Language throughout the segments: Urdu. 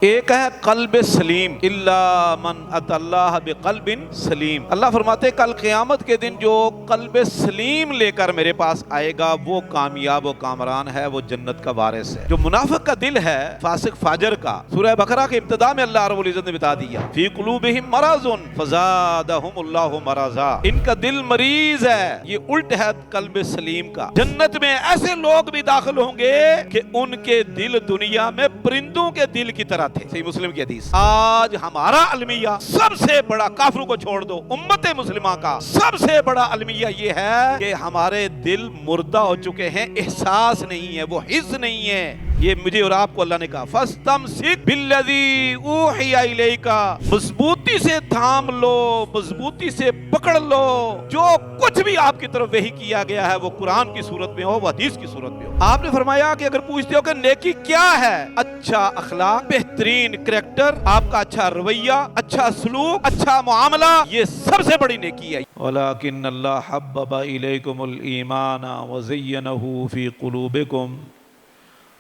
ایک ہے قلب سلیم، الا من اتى اللہ بقلب سلیم۔ اللہ فرماتے ہیں کل قیامت کے دن جو قلب سلیم لے کر میرے پاس آئے گا وہ کامیاب و کامران ہے، وہ جنت کا وارث ہے۔ جو منافق کا دل ہے، فاسق فاجر کا، سورہ بقرہ کے ابتدا میں اللہ رب العزت نے بتا دیا فی قلوبہم مرض فزادہم اللہ مرضا، ان کا دل مریض ہے، یہ الٹ ہے قلب سلیم کا۔ جنت میں ایسے لوگ بھی داخل ہوں گے کہ ان کے دل دنیا میں پرندوں کے دل کی طرح تھے، صحیح مسلم کی حدیث۔ آج ہمارا المیہ سب سے بڑا، کافروں کو چھوڑ دو، امت مسلمہ کا سب سے بڑا المیہ یہ ہے کہ ہمارے دل مردہ ہو چکے ہیں، احساس نہیں ہے، وہ حس نہیں ہے۔ یہ مجھے اور آپ کو اللہ نے کہا فَاسْتَمْسِكْ بِالَّذِي أُوحِيَ إِلَيْكَ، مضبوطی سے تھام لو، مضبوطی سے پکڑ لو جو کچھ بھی آپ کی طرف وحی کیا گیا ہے، وہ قرآن کی صورت میں ہو، وہ حدیث کی صورت میں ہو۔ آپ نے فرمایا کہ اگر پوچھتے ہو کہ نیکی کیا ہے، اچھا اخلاق، بہترین کریکٹر، آپ کا اچھا رویہ، اچھا سلوک، اچھا معاملہ، یہ سب سے بڑی نیکی ہے۔ وَلَكِنَّ اللَّهَ حَبَّبَ إِلَيْكُمُ الْإِيمَانَ وَزَيَّنَهُ فِي قُلُوبِكُمْ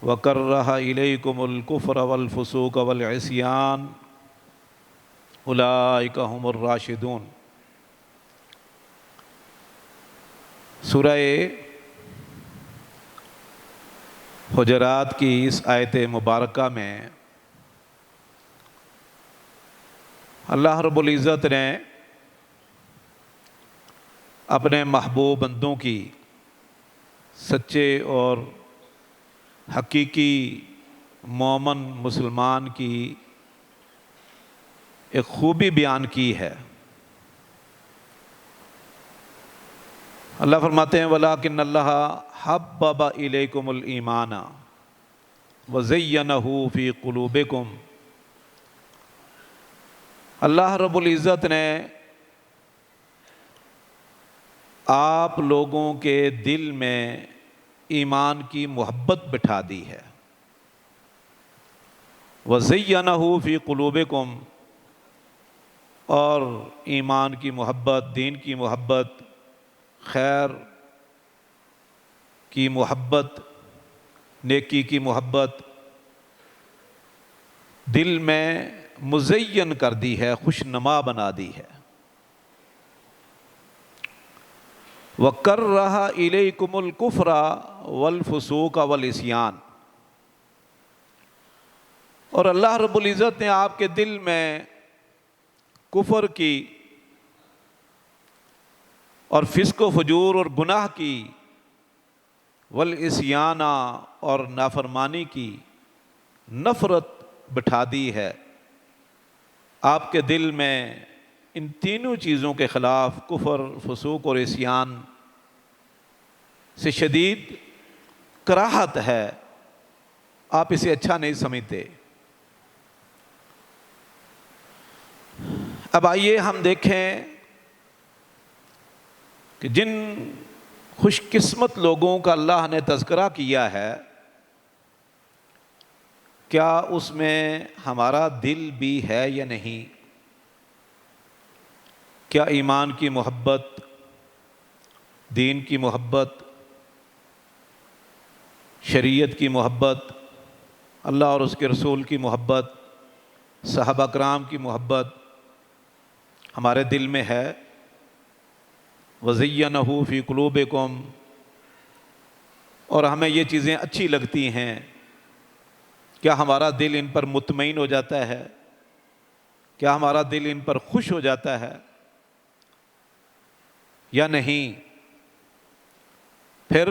وَكَرَّهَ إِلَيْكُمُ الْكُفْرَ وَالْفُسُوقَ وَالْعِصْيَانَ أُولَئِكَ هُمُ الرَّاشِدُونَ۔ سورہ حجرات کی اس آیت مبارکہ میں اللہ رب العزت نے اپنے محبوب بندوں کی، سچے اور حقیقی مومن مسلمان کی ایک خوبی بیان کی ہے۔ اللہ فرماتے ہیں وَلَكِنَّ اللَّهَ حَبَّبَ إِلَيْكُمُ الْإِيمَانَ وَزَيَّنَهُ فِي قُلُوبِكُمْ۔ اللہ رب العزت نے آپ لوگوں کے دل میں ایمان کی محبت بٹھا دی ہے۔ وَزَيَّنَهُ فِي قُلُوبِكُمْ، اور ایمان کی محبت، دین کی محبت، خیر کی محبت، نیکی کی محبت دل میں مزین کر دی ہے، خوشنما بنا دی ہے۔ وَكَرَّهَ إِلَيْكُمُ الْكُفْرَ وَالْفُسُوقَ وَالْعِصْيَانَ، اور اللہ رب العزت نے آپ کے دل میں کفر کی اور فسق و فجور اور گناہ کی، والعصیان، اور نافرمانی کی نفرت بٹھا دی ہے۔ آپ کے دل میں ان تینوں چیزوں کے خلاف، کفر، فسوق اور عصیان سے شدید کراہت ہے، آپ اسے اچھا نہیں سمجھتے۔ اب آئیے ہم دیکھیں کہ جن خوش قسمت لوگوں کا اللہ نے تذکرہ کیا ہے، کیا اس میں ہمارا دل بھی ہے یا نہیں؟ کیا ایمان کی محبت، دین کی محبت، شریعت کی محبت، اللہ اور اس کے رسول کی محبت، صحابہ کرام کی محبت ہمارے دل میں ہے؟ وَزَيَّنَهُ فِي قُلُوبِكُمْ، اور ہمیں یہ چیزیں اچھی لگتی ہیں، کیا ہمارا دل ان پر مطمئن ہو جاتا ہے؟ کیا ہمارا دل ان پر خوش ہو جاتا ہے یا نہیں؟ پھر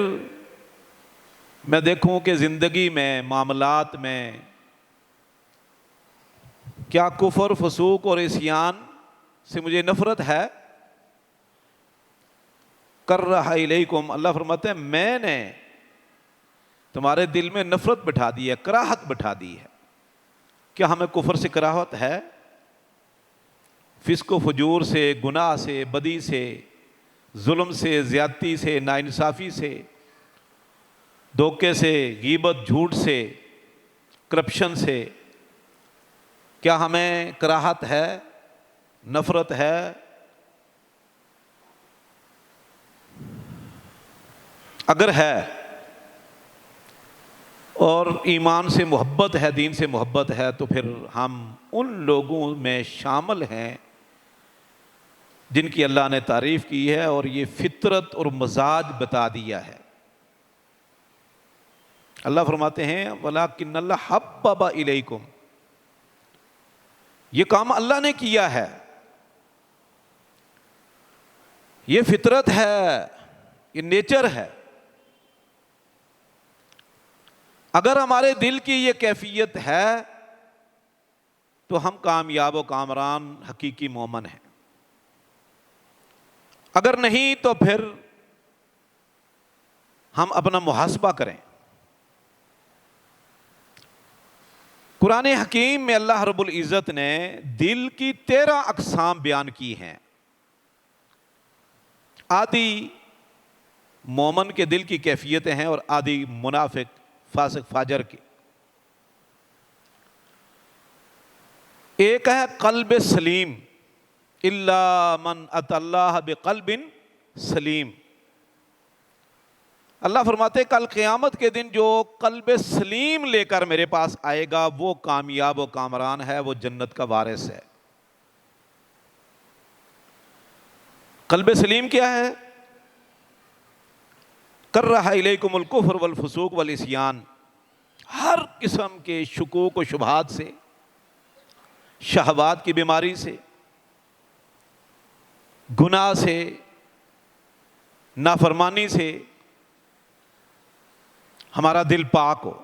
میں دیکھوں کہ زندگی میں، معاملات میں، کیا کفر، فسوق اور عصیان سے مجھے نفرت ہے؟ کَرَّهَ إِلَيْكُمْ، اللہ فرماتے ہیں میں نے تمہارے دل میں نفرت بٹھا دی ہے، کراہت بٹھا دی ہے۔ کیا ہمیں کفر سے کراہت ہے؟ فسق و فجور سے، گناہ سے، بدی سے، ظلم سے، زیادتی سے، ناانصافی سے، دھوکے سے، غیبت، جھوٹ سے، کرپشن سے، کیا ہمیں کراہت ہے، نفرت ہے؟ اگر ہے اور ایمان سے محبت ہے، دین سے محبت ہے، تو پھر ہم ان لوگوں میں شامل ہیں جن کی اللہ نے تعریف کی ہے اور یہ فطرت اور مزاج بتا دیا ہے۔ اللہ فرماتے ہیں وَلَٰكِنَّ اللَّهَ حَبَّبَ إِلَيْكُمْ، یہ کام اللہ نے کیا ہے، یہ فطرت ہے، یہ نیچر ہے۔ اگر ہمارے دل کی یہ کیفیت ہے تو ہم کامیاب و کامران حقیقی مومن ہیں، اگر نہیں تو پھر ہم اپنا محاسبہ کریں۔ قرآن حکیم میں اللہ رب العزت نے دل کی 13 اقسام بیان کی ہیں۔ آدھی مومن کے دل کی کیفیتیں ہیں اور آدھی منافق فاسق فاجر کی۔ ایک ہے قلب سلیم، الا من اتى اللہ بقلب سلیم۔ اللہ فرماتے کل قیامت کے دن جو قلب سلیم لے کر میرے پاس آئے گا وہ کامیاب و کامران ہے، وہ جنت کا وارث ہے۔ قلب سلیم کیا ہے؟ کرہ الیکم الکفر والفسوق والعصیان، ہر قسم کے شکوک و شبہات سے، شہوات کی بیماری سے، گناہ سے، نافرمانی سے ہمارا دل پاک ہو،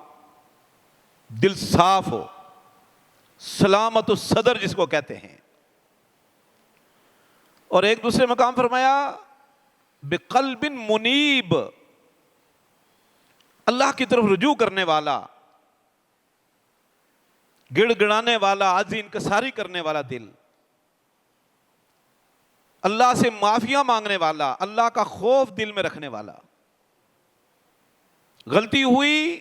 دل صاف ہو، سلامت الصدر جس کو کہتے ہیں۔ اور ایک دوسرے مقام فرمایا بقلب منیب، اللہ کی طرف رجوع کرنے والا، گڑ گڑانے والا، عاجزی انکساری کرنے والا دل، اللہ سے معافیاں مانگنے والا، اللہ کا خوف دل میں رکھنے والا۔ غلطی ہوئی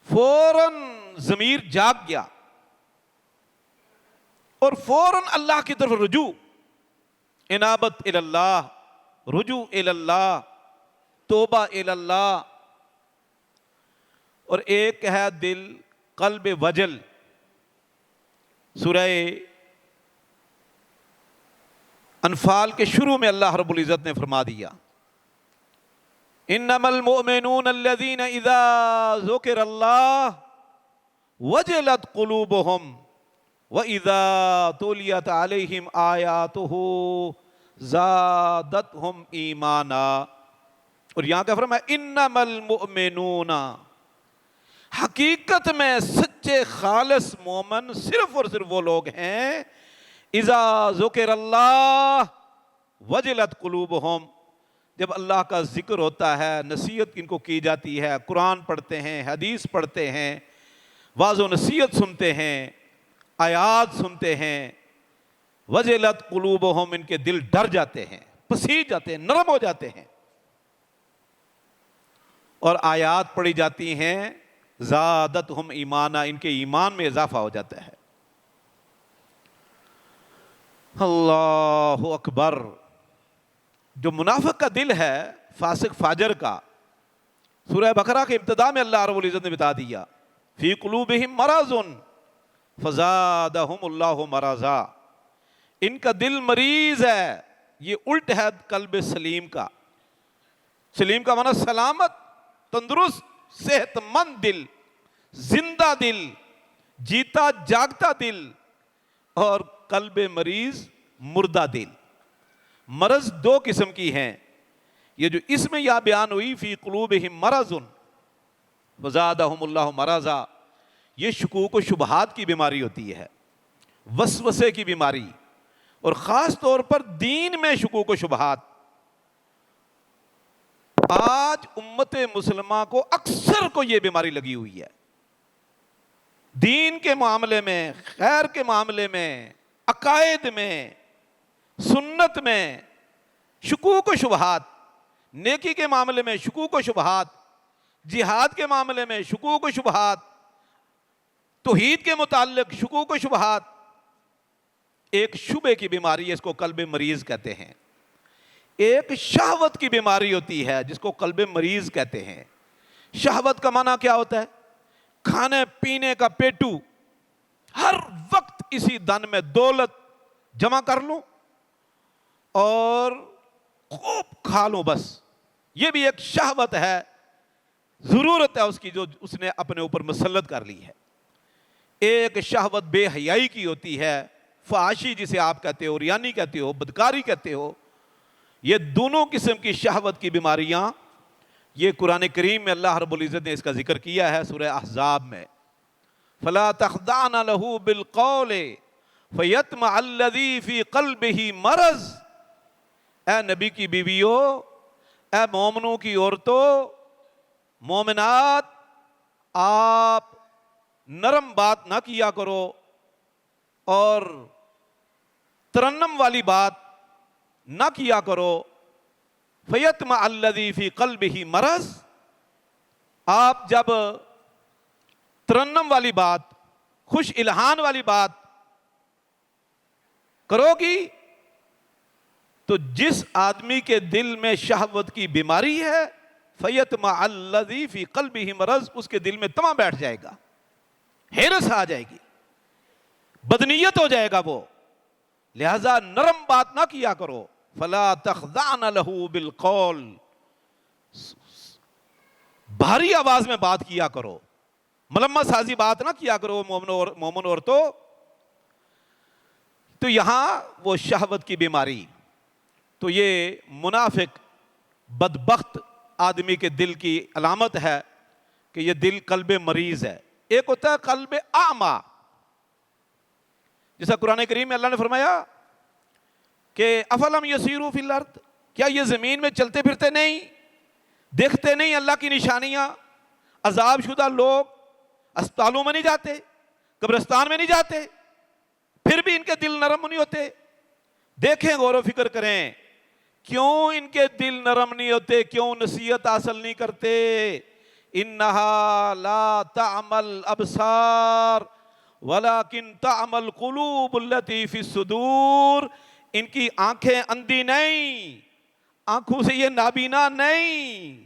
فوراً ضمیر جاگ گیا اور فوراً اللہ کی طرف رجوع، انابت اللہ، رجوع اللہ، توبہ اللہ۔ اور ایک ہے دل قلب وجل، سورہ انفال کے شروع میں اللہ رب العزت نے فرما دیا انما المؤمنون الذين اذا ذکر اللہ وجلت قلوبهم واذا تليت عليهم آیاته زادتهم ایمانا۔ اور یہاں کیا فرمایا انما المؤمنون، حقیقت میں سچے خالص مومن صرف اور صرف وہ لوگ ہیں اذا ذکر اللہ وجلت قلوبہم، جب اللہ کا ذکر ہوتا ہے، نصیحت ان کو کی جاتی ہے، قرآن پڑھتے ہیں، حدیث پڑھتے ہیں، واعظ و نصیحت سنتے ہیں، آیات سنتے ہیں، وجلت قلوبہم، ان کے دل ڈر جاتے ہیں، پسیج جاتے ہیں، نرم ہو جاتے ہیں، اور آیات پڑھی جاتی ہیں، زادتہم ایمانا، ان کے ایمان میں اضافہ ہو جاتا ہے۔ اللہ اکبر۔ جو منافق کا دل ہے، فاسق فاجر کا، سورہ بقرہ کے ابتدا میں اللہ رب العزت نے بتا دیا فی قلوبہم مرض فزادہم اللہ مرضا، ان کا دل مریض ہے۔ یہ الٹ ہے قلب سلیم کا۔ سلیم کا معنی سلامت، تندرست، صحت مند دل، زندہ دل، جیتا جاگتا دل، اور قلب مریض مردہ دل۔ مرض دو قسم کی ہیں، یہ جو اس میں یہ بیان ہوئی فی قلوبہم مرض وزادہم اللہ مرضا، یہ شکوک و شبہات کی بیماری ہوتی ہے، وسوسے کی بیماری، اور خاص طور پر دین میں شکوک و شبہات۔ آج امت مسلمہ کو اکثر کو یہ بیماری لگی ہوئی ہے، دین کے معاملے میں، خیر کے معاملے میں، عقائد میں، سنت میں شکوک و شبہات، نیکی کے معاملے میں شکوک و شبہات، جہاد کے معاملے میں شکوک و شبہات، توحید کے متعلق شکوک و شبہات۔ ایک شبہ کی بیماری ہے، اس کو قلب مریض کہتے ہیں۔ ایک شہوت کی بیماری ہوتی ہے جس کو قلب مریض کہتے ہیں۔ شہوت کا معنی کیا ہوتا ہے؟ کھانے پینے کا پیٹو، ہر وقت اسی دن میں دولت جمع کر لوں اور خوب کھا لوں، بس یہ بھی ایک شہوت ہے، ضرورت ہے اس کی جو اس نے اپنے اوپر مسلط کر لی ہے۔ ایک شہوت بے حیائی کی ہوتی ہے، فحاشی جسے آپ کہتے ہو، ریانی کہتے ہو، بدکاری کہتے ہو، یہ دونوں قسم کی شہوت کی بیماریاں یہ قرآن کریم میں اللہ رب العزت نے اس کا ذکر کیا ہے سورہ احزاب میں۔ فَلَا تَخْضَعْنَ لَهُ بِالْقَوْلِ فَيَطْمَعَ الَّذِي فِي قَلْبِهِ مرض۔ اے نبی کی بیویوں، اے مومنوں کی عورتوں، مومنات، آپ نرم بات نہ کیا کرو اور ترنم والی بات نہ کیا کرو۔ فَيَطْمَعَ الَّذِي فِي قَلْبِهِ مرض، آپ جب ترنم والی بات، خوش الہان والی بات کرو گی تو جس آدمی کے دل میں شہوت کی بیماری ہے، فَيَطْمَعَ الَّذِي فِي قَلْبِهِ مرض، اس کے دل میں طمع بیٹھ جائے گا، ہرس آ جائے گی، بدنیت ہو جائے گا وہ، لہذا نرم بات نہ کیا کرو۔ فَلَا تَخْضَعْنَ لَهُ بِالْقَوْلِ، بھاری آواز میں بات کیا کرو، ملمہ سازی بات نہ کیا کرو مومن عورتوں۔ تو یہاں وہ شہوت کی بیماری، تو یہ منافق بدبخت آدمی کے دل کی علامت ہے کہ یہ دل قلب مریض ہے۔ ایک ہوتا ہے قلب اعمیٰ، جیسا قرآن کریم میں اللہ نے فرمایا کہ افلم یسیروا فی الارض، کیا یہ زمین میں چلتے پھرتے نہیں، دیکھتے نہیں اللہ کی نشانیاں؟ عذاب شدہ لوگ اسپتالوں میں نہیں جاتے، قبرستان میں نہیں جاتے، پھر بھی ان کے دل نرم نہیں ہوتے۔ دیکھیں، غور و فکر کریں، کیوں ان کے دل نرم نہیں ہوتے، کیوں نصیحت حاصل نہیں کرتے؟ انہا لا تعمل ابصار ولکن تعمل قلوب التی فی الصدور، ان کی آنکھیں اندھی نہیں، آنکھوں سے یہ نابینا نہیں،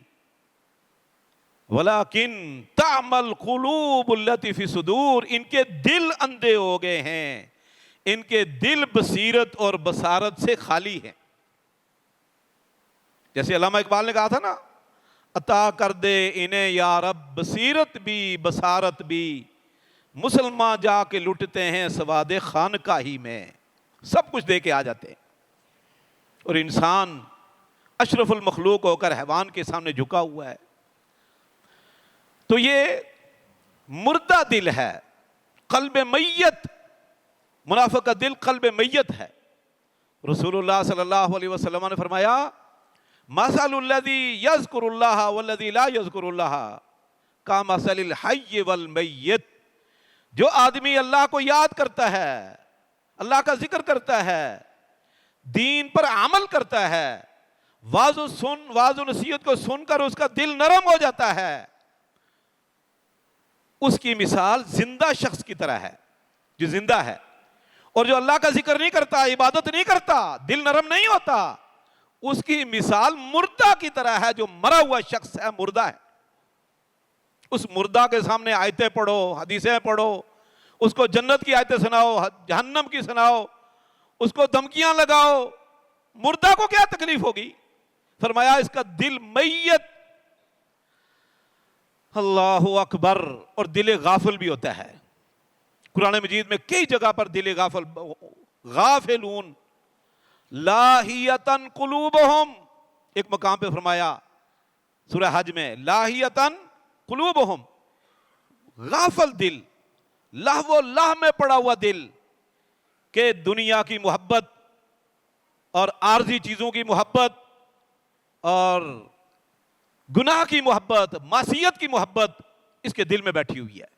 ولیکن تعمل قلوب التی فی الصدور، ان کے دل اندھے ہو گئے ہیں، ان کے دل بصیرت اور بصارت سے خالی ہیں۔ جیسے علامہ اقبال نے کہا تھا نا، عطا کر دے انہیں یا رب بصیرت بھی بصارت بھی، مسلمان جا کے لٹتے ہیں سواد خانقاہی میں، سب کچھ دے کے آ جاتے ہیں، اور انسان اشرف المخلوق ہو کر حیوان کے سامنے جھکا ہوا ہے۔ تو یہ مردہ دل ہے، قلب میت، منافق کا دل قلب میت ہے۔ رسول اللہ صلی اللہ علیہ وسلم نے فرمایا، مثل الذی یذکر اللہ والذی لا یذکر اللہ کمثل الحی والمیت، جو آدمی اللہ کو یاد کرتا ہے، اللہ کا ذکر کرتا ہے، دین پر عمل کرتا ہے، واعظ و نصیحت کو سن کر اس کا دل نرم ہو جاتا ہے، اس کی مثال زندہ شخص کی طرح ہے، جو زندہ ہے۔ اور جو اللہ کا ذکر نہیں کرتا، عبادت نہیں کرتا، دل نرم نہیں ہوتا، اس کی مثال مردہ کی طرح ہے، جو مرا ہوا شخص ہے، مردہ ہے۔ اس مردہ کے سامنے آیتیں پڑھو، حدیثیں پڑھو، اس کو جنت کی آیتیں سناؤ، جہنم کی سناؤ، اس کو دھمکیاں لگاؤ، مردہ کو کیا تکلیف ہوگی؟ فرمایا اس کا دل میت، اللہ اکبر، اور دل غافل بھی ہوتا ہے۔ قرآن مجید میں کئی جگہ پر دل غافل، غافلون لاہیتن قلوبہم، ایک مقام پہ فرمایا سورہ حج میں، لاہیتن قلوبہم، غافل دل، لہو و لہ میں پڑا ہوا دل، کہ دنیا کی محبت اور عارضی چیزوں کی محبت اور گناہ کی محبت، معصیت کی محبت اس کے دل میں بیٹھی ہوئی ہے۔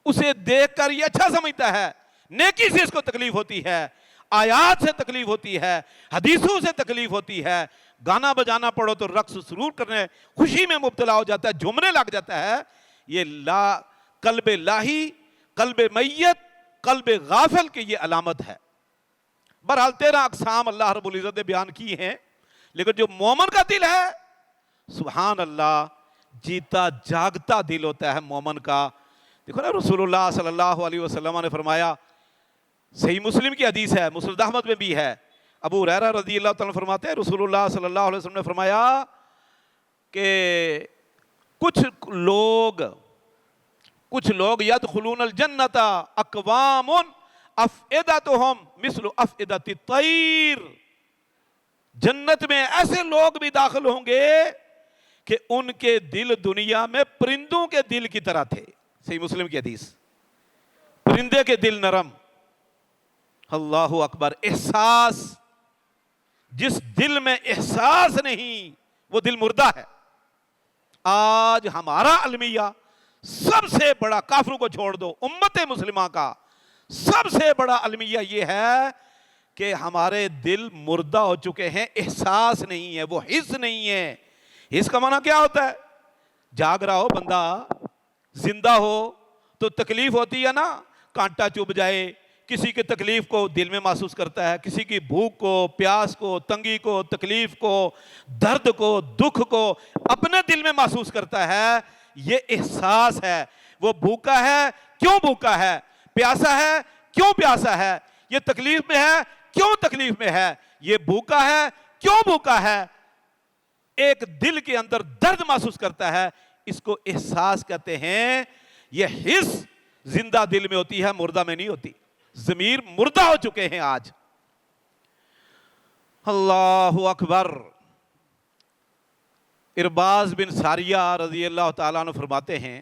اسے دیکھ کر یہ اچھا سمجھتا ہے، نیکی سے اس کو تکلیف ہوتی ہے، آیات سے تکلیف ہوتی ہے، حدیثوں سے تکلیف ہوتی ہے، گانا بجانا پڑھو تو رقص سرور کرنے، خوشی میں مبتلا ہو جاتا ہے، جھومنے لگ جاتا ہے۔ یہ قلب لاہی، قلب میت، قلب غافل کی یہ علامت ہے۔ بہرحال 13 اقسام اللہ رب العزت نے بیان کی ہیں، لیکن جو مومن کا دل ہے، سبحان اللہ، جیتا جاگتا دل ہوتا ہے مومن کا، دیکھو نا رسول اللہ صلی اللہ علیہ وسلم نے فرمایا، صحیح مسلم کی حدیث ہے، مسند احمد میں بھی ہے، ابو ہریرہ رضی اللہ تعالیٰ فرماتے ہیں رسول اللہ صلی اللہ علیہ وسلم نے فرمایا کہ کچھ لوگ یدخلون الجنت اقوام افئدتہم مثل افئدت الطیر، جنت میں ایسے لوگ بھی داخل ہوں گے کہ ان کے دل دنیا میں پرندوں کے دل کی طرح تھے، صحیح مسلم کی حدیث، پرندے کے دل نرم۔ اللہ اکبر، احساس، جس دل میں احساس نہیں وہ دل مردہ ہے۔ آج ہمارا المیہ سب سے بڑا، کافروں کو چھوڑ دو، امت مسلمہ کا سب سے بڑا المیہ یہ ہے کہ ہمارے دل مردہ ہو چکے ہیں، احساس نہیں ہے، وہ حس نہیں ہے۔ حس کا معنی کیا ہوتا ہے؟ جاگ رہا ہو بندہ، زندہ ہو تو تکلیف ہوتی ہے نا، کانٹا چبھ جائے، کسی کی تکلیف کو دل میں محسوس کرتا ہے، کسی کی بھوک کو، پیاس کو، تنگی کو، تکلیف کو، درد کو، دکھ کو اپنے دل میں محسوس کرتا ہے، یہ احساس ہے۔ وہ بھوکا ہے، کیوں بھوکا ہے؟ پیاسا ہے، کیوں پیاسا ہے؟ یہ تکلیف میں ہے، کیوں تکلیف میں ہے؟ یہ بھوکا ہے، کیوں بھوکا ہے؟ ایک دل کے اندر درد محسوس کرتا ہے، اس کو احساس کہتے ہیں۔ یہ حس زندہ دل میں ہوتی ہے، مردہ میں نہیں ہوتی۔ ضمیر مردہ ہو چکے ہیں آج۔ اللہ اکبر۔ ارباز بن ساریہ رضی اللہ تعالیٰ عنہ فرماتے ہیں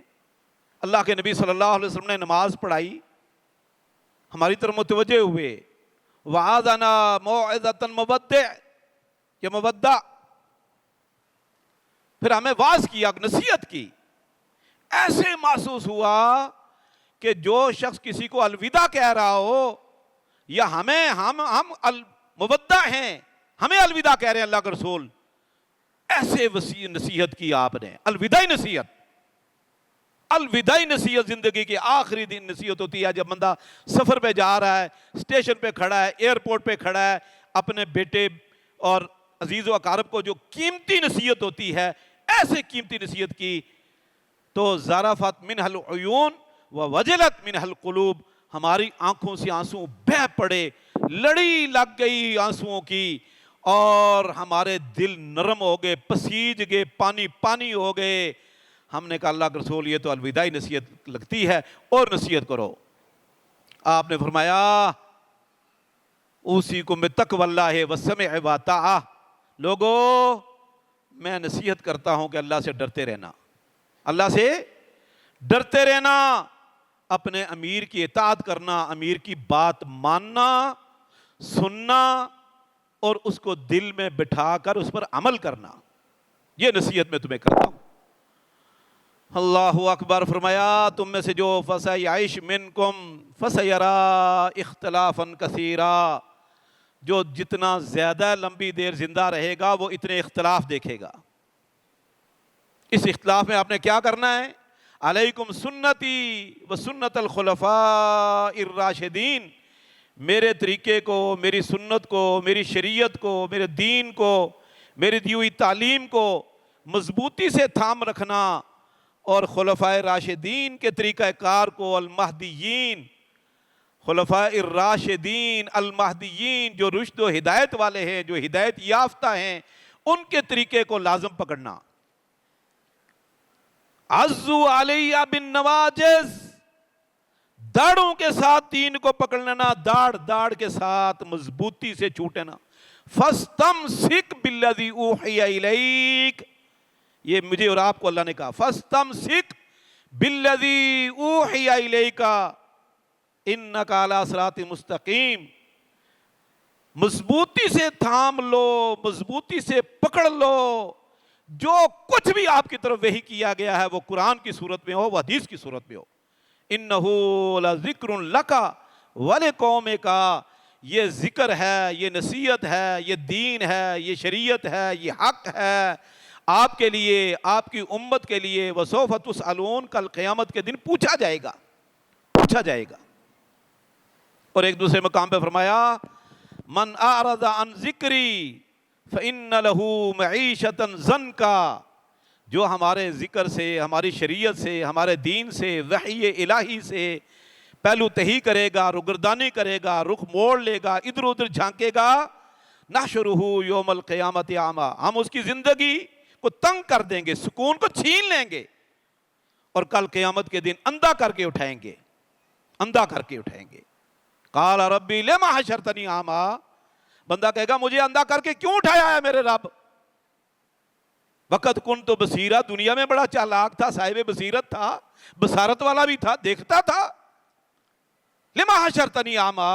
اللہ کے نبی صلی اللہ علیہ وسلم نے نماز پڑھائی، ہماری طرف متوجہ ہوئے، وَعَاذَنَا مَوْعِظَةً مُبَدِّعٍ، یہ مبدع، پھر ہمیں واعظ کیا، نصیحت کی۔ ایسے محسوس ہوا کہ جو شخص کسی کو الوداع کہہ رہا ہو، یا ہم مبدع ہیں، ہمیں الوداع کہہ رہے ہیں اللہ کے رسول، ایسے وسیع نصیحت کی آپ نے، الوداعی نصیحت۔ الوداعی نصیحت زندگی کی آخری دن نصیحت ہوتی ہے، جب بندہ سفر پہ جا رہا ہے، اسٹیشن پہ کھڑا ہے، ایئرپورٹ پہ کھڑا ہے، اپنے بیٹے اور عزیز و اقارب کو جو قیمتی نصیحت ہوتی ہے، ایسے قیمتی نصیحت کی تو ذرفت منہ العیون ووجلت منہ القلوب، ہماری آنکھوں سے آنسو بہہ پڑے، لڑی لگ گئی آنسوؤں کی، اور ہمارے دل نرم ہو گئے، پسیج گئے، پانی پانی ہو گئے۔ ہم نے کہا اللہ کے رسول یہ تو الوداعی نصیحت لگتی ہے، اور نصیحت کرو۔ آپ نے فرمایا اوصیکم بتقوی اللہ والسمع والطاعہ، لوگو میں نصیحت کرتا ہوں کہ اللہ سے ڈرتے رہنا، اللہ سے ڈرتے رہنا، اپنے امیر کی اطاعت کرنا، امیر کی بات ماننا، سننا، اور اس کو دل میں بٹھا کر اس پر عمل کرنا، یہ نصیحت میں تمہیں کرتا ہوں۔ اللہ اکبر۔ فرمایا تم میں سے جو فَسَيَعِشْ مِنْكُمْ فَسَيَرَى اخْتِلَافًا كَثِيرًا، جو جتنا زیادہ لمبی دیر زندہ رہے گا وہ اتنے اختلاف دیکھے گا۔ اس اختلاف میں آپ نے کیا کرنا ہے؟ علیکم سنتی و سنت الخلفاء الراشدین، میرے طریقے کو، میری سنت کو، میری شریعت کو، میرے دین کو، میری دی ہوئی تعلیم کو مضبوطی سے تھام رکھنا، اور خلفائے راشدین کے طریقہ کار کو، المہدیین، خلفاء الراشدین المہدیین، جو رشد و ہدایت والے ہیں، جو ہدایت یافتہ ہیں، ان کے طریقے کو لازم پکڑنا۔ عزو علیہ بالنواجز، داڑوں کے ساتھ دین کو پکڑ لینا، داڑ کے ساتھ مضبوطی سے چھوٹنا۔ فاستمسک بالذی اوحی الیک، یہ مجھے اور آپ کو اللہ نے کہا، فاستمسک بالذی اوحی الیک انک علی صراط مستقیم، مضبوطی سے تھام لو، مضبوطی سے پکڑ لو، جو کچھ بھی آپ کی طرف وحی کیا گیا ہے، وہ قرآن کی صورت میں ہو، وہ حدیث کی صورت میں ہو۔ انہ لذکر لک ولقومک، یہ ذکر ہے، یہ نصیحت ہے، یہ دین ہے، یہ شریعت ہے، یہ حق ہے آپ کے لیے، آپ کی امت کے لیے۔ وسوف تسألون، کل قیامت کے دن پوچھا جائے گا، پوچھا جائے گا۔ اور ایک دوسرے مقام پہ فرمایا من اعرض عن ذکری فإن له معیشة ضنکا، جو ہمارے ذکر سے، ہماری شریعت سے، ہمارے دین سے، وحی الہی سے پہلو تہی کرے گا، روگردانی کرے گا، رخ موڑ لے گا، ادھر ادھر جھانکے گا، نحشرہ یوم القیامت اعمی، ہم اس کی زندگی کو تنگ کر دیں گے، سکون کو چھین لیں گے، اور کل قیامت کے دن اندھا کر کے اٹھائیں گے، اندھا کر کے اٹھائیں گے۔ قال ربی لما حشرتنی اعمی، بندہ کہے گا مجھے اندھا کر کے کیوں اٹھایا ہے میرے رب؟ وقت کنت بصیرا، دنیا میں بڑا چالاک تھا، صاحب بصیرت تھا، بصارت والا بھی تھا، دیکھتا تھا۔ لما حشرتنی اعمی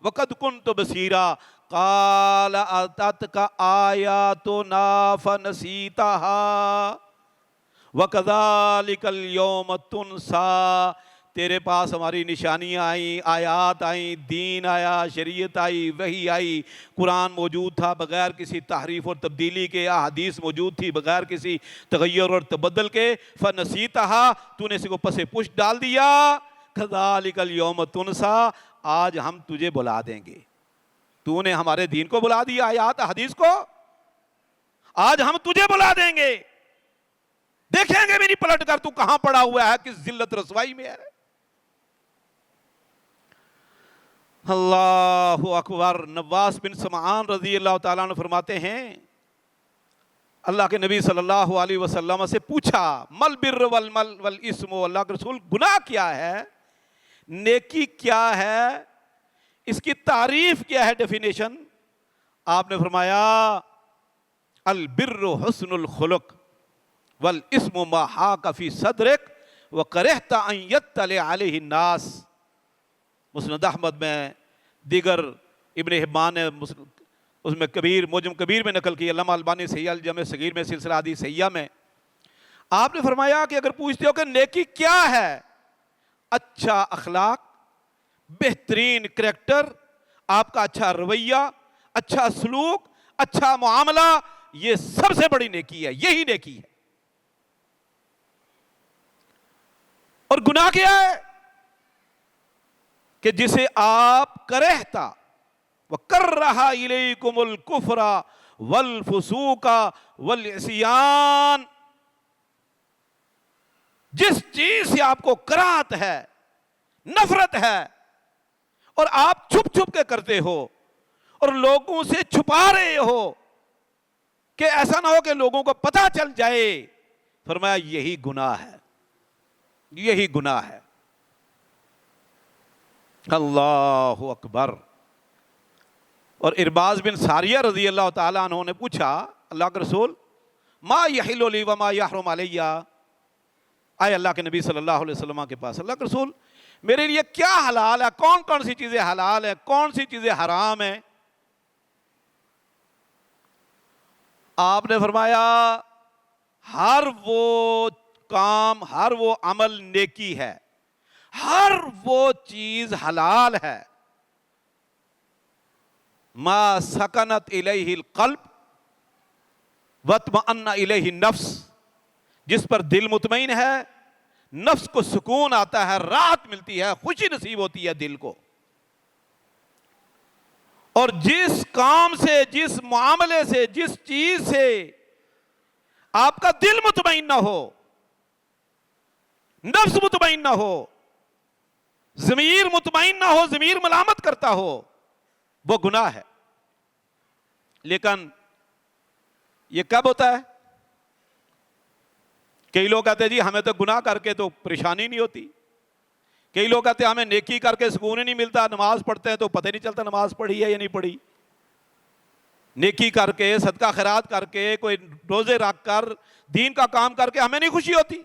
وقد کنت بصیرا قال اتتک آیاتنا فنسیتها وکذالک اليوم تنسی، تیرے پاس ہماری نشانیاں آئیں، آیات آئیں، دین آیا، شریعت آئی، وحی آئی، قرآن موجود تھا بغیر کسی تحریف اور تبدیلی کے، احادیث موجود تھی بغیر کسی تغیر اور تبدل کے، فنسیتها، تو نے اس کو پس پشت ڈال دیا، کذالک الیوم تنسی، آج ہم تجھے بلا دیں گے، تو نے ہمارے دین کو بلا دیا، آیات حدیث کو، آج ہم تجھے بلا دیں گے، دیکھیں گے بھی نہیں پلٹ کر تو کہاں پڑا ہوا ہے، کس ذلت رسوائی میں ہے۔ اللہ اکبر۔ نواس بن سمعان رضی اللہ تعالیٰ عنہ فرماتے ہیں اللہ کے نبی صلی اللہ علیہ وسلم سے پوچھا مل بر والاسم، اللہ کے رسول گناہ کیا ہے، نیکی کیا ہے، اس کی تعریف کیا ہے، ڈیفینیشن؟ آپ نے فرمایا البر حسن الخلق والاسم ما حاک فی صدرک وکرہت ان یطلع علیہ الناس۔ مسند احمد میں، دیگر ابن حبان نے اس میں کبیر، موجم کبیر میں نقل کی، علامہ البانی صحیح الجامع صغیر میں، سلسلہ حدیث صحیحہ میں، آپ نے فرمایا کہ اگر پوچھتے ہو کہ نیکی کیا ہے، اچھا اخلاق، بہترین کریکٹر، آپ کا اچھا رویہ، اچھا سلوک، اچھا معاملہ، یہ سب سے بڑی نیکی ہے، یہی نیکی ہے۔ اور گناہ کیا ہے کہ جسے آپ کرہتا وَكَرَّهَ إِلَيْكُمُ الْكُفْرَ وَالْفُسُوقَ وَالْعِصْيَانَ، جس چیز سے آپ کو کراہت ہے، نفرت ہے، اور آپ چھپ چھپ کے کرتے ہو اور لوگوں سے چھپا رہے ہو کہ ایسا نہ ہو کہ لوگوں کو پتہ چل جائے، فرمایا یہی گناہ ہے، یہی گناہ ہے۔ اللہ اکبر۔ اور ارباز بن ساریہ رضی اللہ تعالیٰ عنہ نے پوچھا اللہ کے رسول ما یحل لی وما یحرم علی، آئے اللہ کے نبی صلی اللہ علیہ وسلم کے پاس، اللہ کے رسول میرے لیے کیا حلال ہے، کون کون سی چیزیں حلال ہیں، کون سی چیزیں حرام ہیں؟ آپ نے فرمایا ہر وہ کام، ہر وہ عمل نیکی ہے، ہر وہ چیز حلال ہے، ما سکنت الیہ القلب واطمأن الیہ النفس، جس پر دل مطمئن ہے، نفس کو سکون آتا ہے، راحت ملتی ہے، خوشی نصیب ہوتی ہے دل کو، اور جس کام سے، جس معاملے سے، جس چیز سے آپ کا دل مطمئن نہ ہو، نفس مطمئن نہ ہو، ضمیر مطمئن نہ ہو، ضمیر ملامت کرتا ہو، وہ گناہ ہے۔ لیکن یہ کب ہوتا ہے؟ کئی لوگ کہتے ہیں جی ہمیں تو گناہ کر کے تو پریشانی نہیں ہوتی، کئی لوگ کہتے ہیں ہمیں نیکی کر کے سکون ہی نہیں ملتا، نماز پڑھتے ہیں تو پتہ نہیں چلتا نماز پڑھی ہے یا نہیں پڑھی، نیکی کر کے، صدقہ خیرات کر کے، کوئی روزے رکھ کر، دین کا کام کر کے ہمیں نہیں خوشی ہوتی،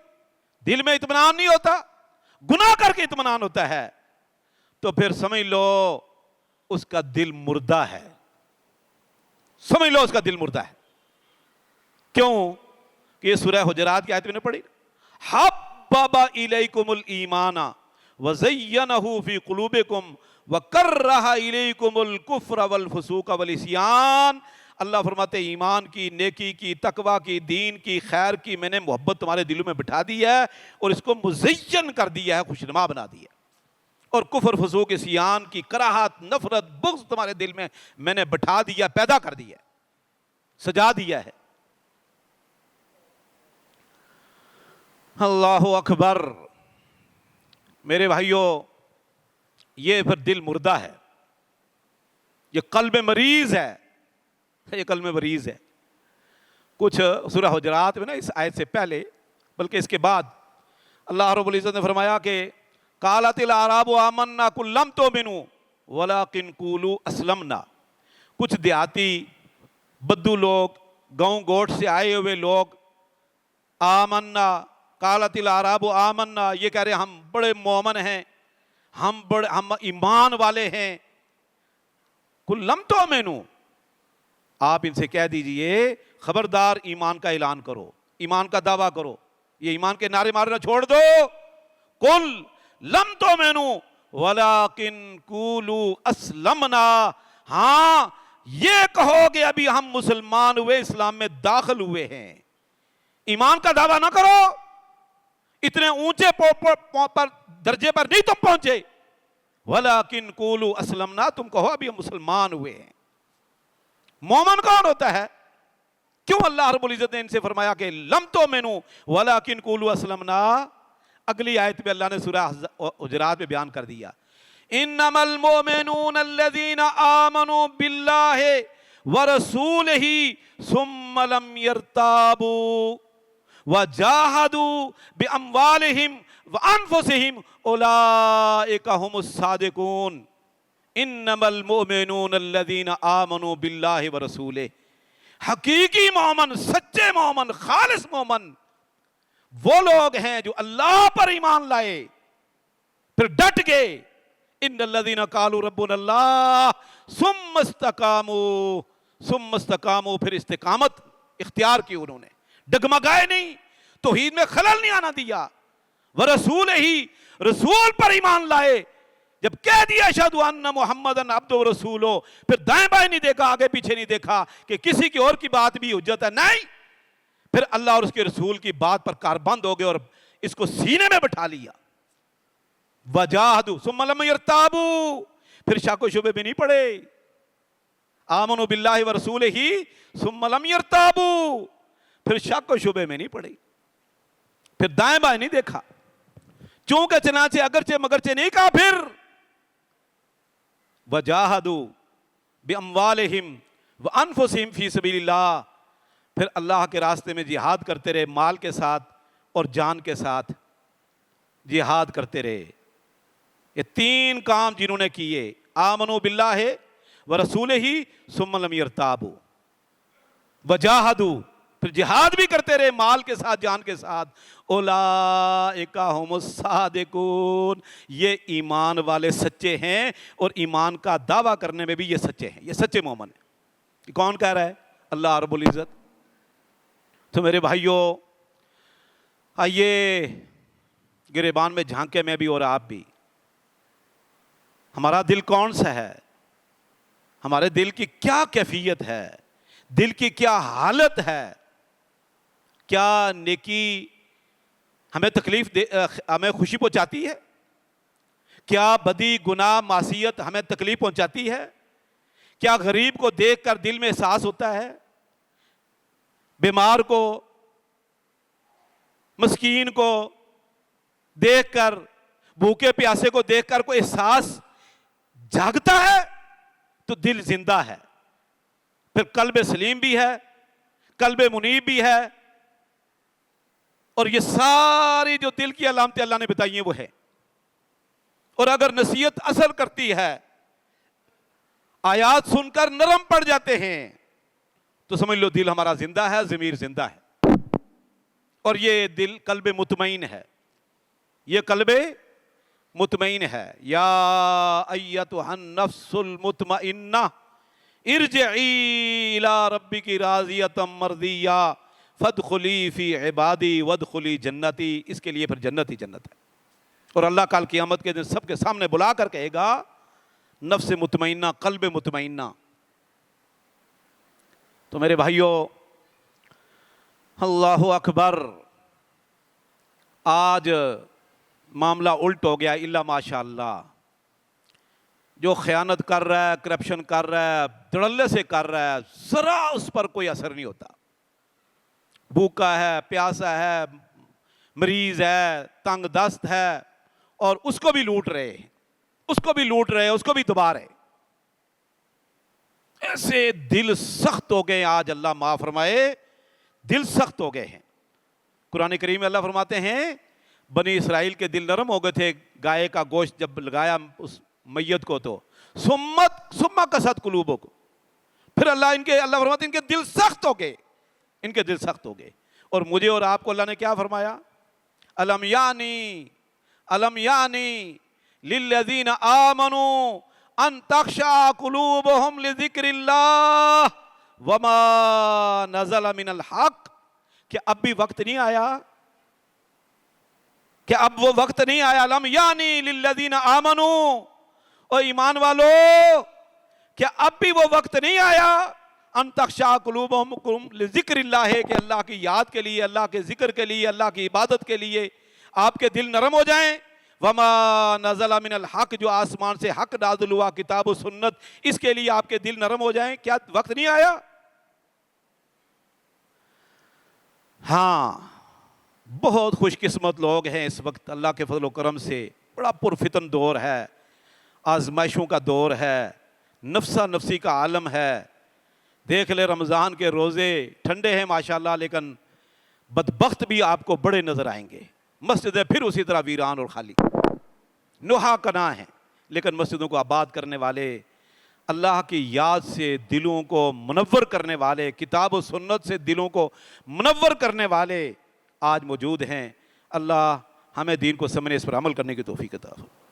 دل میں اطمینان نہیں ہوتا، گناہ کر کے اطمینان ہوتا ہے، تو پھر سمجھ لو اس کا دل مردہ ہے، سمجھ لو اس کا دل مردہ ہے۔ کیوں کہ یہ سورہ حجرات کی آیت میں نے پڑھی، حبب الیکم الایمان وزینہ فی قلوبکم وکرہ الیکم الکفر والفسوق والعصیان، اللہ فرماتے ایمان کی، نیکی کی، تقوی کی، دین کی، خیر کی میں نے محبت تمہارے دلوں میں بٹھا دی ہے اور اس کو مزین کر دیا ہے، خوشنما بنا دیا ہے، اور کفر، فسوق، عصیان کی کراہت، نفرت، بغض تمہارے دل میں نے بٹھا دیا، پیدا کر دیا ہے، سجا دیا ہے۔ اللہ اکبر. میرے بھائیوں، یہ پھر دل مردہ ہے، یہ قلب مریض ہے، یہ قلب مریض ہے. کچھ سورہ حجرات میں نا، اس آیت سے پہلے بلکہ اس کے بعد اللہ رب العزت نے فرمایا کہ قالت الاعراب آمنا قل لم تؤمنوا ولکن قولوا اسلمنا. کچھ دیہاتی بدو لوگ، گاؤں گوٹ سے آئے ہوئے لوگ، آمنا، قالت الاعراب آمنا، یہ کہہ رہے ہم بڑے مومن ہیں، ہم ایمان والے ہیں. قل لم تؤمنوا، آپ ان سے کہہ دیجئے خبردار ایمان کا اعلان کرو، ایمان کا دعویٰ کرو، یہ ایمان کے نعرے مارنا چھوڑ دو. قل لم تؤمنوا ولکن قولوا اسلمنا، ہاں یہ کہو گے ابھی ہم مسلمان ہوئے، اسلام میں داخل ہوئے ہیں. ایمان کا دعویٰ نہ کرو، اتنے اونچے پر درجے پر نہیں تم پہنچے. ولیکن قولوا اسلمنا، تم کہو ابھی ہم مسلمان ہوئے ہیں. مومن کون ہوتا ہے؟ کیوں اللہ رب العزت نے ان سے فرمایا کہ لم تؤمنوا ولکن قولوا اسلمنا؟ اگلی آیت میں اللہ نے سورہ حجرات میں بیان کر دیا، انما المؤمنون الذین آمنوا باللہ ورسولہ ثم لم یرتابوا وجاہدوا باموالہم وانفسہم اولئک هم الصادقون. انما المؤمنون الذین آمنوا باللہ ورسولہ، حقیقی مومن، سچے مومن، خالص مومن وہ لوگ ہیں جو اللہ پر ایمان لائے پھر ڈٹ گئے. ان الذین قالوا ربنا اللہ ثم استقاموا، پھر استقامت اختیار کی انہوں نے، ڈگمگائے نہیں، توحید میں خلل نہیں آنا دیا. ورسولہ، رسول پر ایمان لائے، جب کہہ دیا اشہدو ان محمدن عبدہ ورسولہ، پھر دائیں بائیں نہیں دیکھا، آگے پیچھے نہیں دیکھا کہ کسی کی اور کی بات بھی حجت ہے، نہیں، پھر اللہ اور اس کے رسول کی بات پر کاربند ہو گئے اور اس کو سینے میں بٹھا لیا. وجاہدوا ثم لم یرتابوا، پھر شک و شبے میں نہیں پڑے. آمنوا باللہ ورسولہ ثم لم یرتابوا، پھر شک و شبے میں نہیں پڑے، پھر دائیں بائیں نہیں دیکھا، چونکہ چنانچہ اگرچہ مگرچہ نہیں کہا. پھر وجاہدوا باموالہم وانفسہم فی سبیل اللہ، پھر اللہ کے راستے میں جہاد کرتے رہے، مال کے ساتھ اور جان کے ساتھ جہاد کرتے رہے. یہ تین کام جنہوں نے کیے، آمنوا باللہ ورسولہ ثم لم یرتابوا وجاہدوا، پھر جہاد بھی کرتے رہے مال کے ساتھ، جان کے ساتھ. اولئک ھم الصادقون، یہ ایمان والے سچے ہیں، اور ایمان کا دعویٰ کرنے میں بھی یہ سچے ہیں، یہ سچے مومن ہیں. یہ کون کہہ رہا ہے؟ اللہ رب العزت. تو میرے بھائیوں، آئیے گریبان میں جھانکے میں بھی اور آپ بھی، ہمارا دل کون سا ہے، ہمارے دل کی کیا کیفیت ہے، دل کی کیا حالت ہے. کیا نیکی ہمیں تکلیف ہمیں خوشی پہنچاتی ہے؟ کیا بدی، گناہ، معصیت ہمیں تکلیف پہنچاتی ہے؟ کیا غریب کو دیکھ کر دل میں احساس ہوتا ہے؟ بیمار کو، مسکین کو دیکھ کر، بھوکے پیاسے کو دیکھ کر کوئی احساس جاگتا ہے تو دل زندہ ہے. پھر قلب سلیم بھی ہے، قلب منیب بھی ہے، اور یہ ساری جو دل کی علامتیں اللہ نے بتائی ہیں وہ ہے. اور اگر نصیحت اثر کرتی ہے، آیات سن کر نرم پڑ جاتے ہیں، تو سمجھ لو دل ہمارا زندہ ہے، ضمیر زندہ ہے. اور یہ دل قلب مطمئن ہے، یہ قلب مطمئن ہے. یا ایتھا النفس المطمئنہ ارجعی الی ربک راضیۃ مرضیہ فادخلی فی عبادی وادخلی جنتی. اس کے لیے پھر جنت ہی جنت ہے. اور اللہ کل قیامت کے دن سب کے سامنے بلا کر کہے گا، نفس مطمئنہ، قلب مطمئنہ. تو میرے بھائیوں، اللہ اکبر، آج معاملہ الٹ ہو گیا الا ماشاء اللہ. جو خیانت کر رہا ہے، کرپشن کر رہا ہے، دھڑلے سے کر رہا ہے، ذرا اس پر کوئی اثر نہیں ہوتا. بھوکا ہے، پیاسا ہے، مریض ہے، تنگ دست ہے، اور اس کو بھی لوٹ رہے ہیں، اس کو بھی لوٹ رہے ہیں، اس کو بھی دبا رہے. ایسے دل سخت ہو گئے. آج اللہ معاف فرمائے، دل سخت ہو گئے ہیں. قرآن کریم میں اللہ فرماتے ہیں بنی اسرائیل کے دل نرم ہو گئے تھے. گائے کا گوشت جب لگایا اس میت کو تو ثم قست قلوبکم، پھر اللہ فرماتے ہیں ان کے دل سخت ہو گئے، ان کے دل سخت ہو گئے. اور مجھے اور آپ کو اللہ نے کیا فرمایا؟ الم یعنی للذین آمنوا ان تخشع قلوبہم لذکر اللہ وما نزل من الحق. کہ اب بھی وقت نہیں آیا؟ کہ اب وہ وقت نہیں آیا؟ الم یعنی للذین آمنوا، او ایمان والو، کہ اب بھی وہ وقت نہیں آیا ان تخشع قلوبہم لذکر اللہ، ہے کہ اللہ کی یاد کے لیے، اللہ کے ذکر کے لیے، اللہ کی عبادت کے لیے آپ کے دل نرم ہو جائیں. وما نزل من الحق، جو آسمان سے حق نازل ہوا، کتاب و سنت، اس کے لیے آپ کے دل نرم ہو جائیں. کیا وقت نہیں آیا؟ ہاں، بہت خوش قسمت لوگ ہیں اس وقت اللہ کے فضل و کرم سے. بڑا پرفتن دور ہے، آزمائشوں کا دور ہے، نفسا نفسی کا عالم ہے. دیکھ لے رمضان کے روزے ٹھنڈے ہیں ماشاءاللہ، لیکن بدبخت بھی آپ کو بڑے نظر آئیں گے. مسجدیں پھر اسی طرح ویران اور خالی، نوحہ کنا ہیں. لیکن مسجدوں کو آباد کرنے والے، اللہ کی یاد سے دلوں کو منور کرنے والے، کتاب و سنت سے دلوں کو منور کرنے والے آج موجود ہیں. اللہ ہمیں دین کو سمجھنے، اس پر عمل کرنے کی توفیق عطا فرمائے.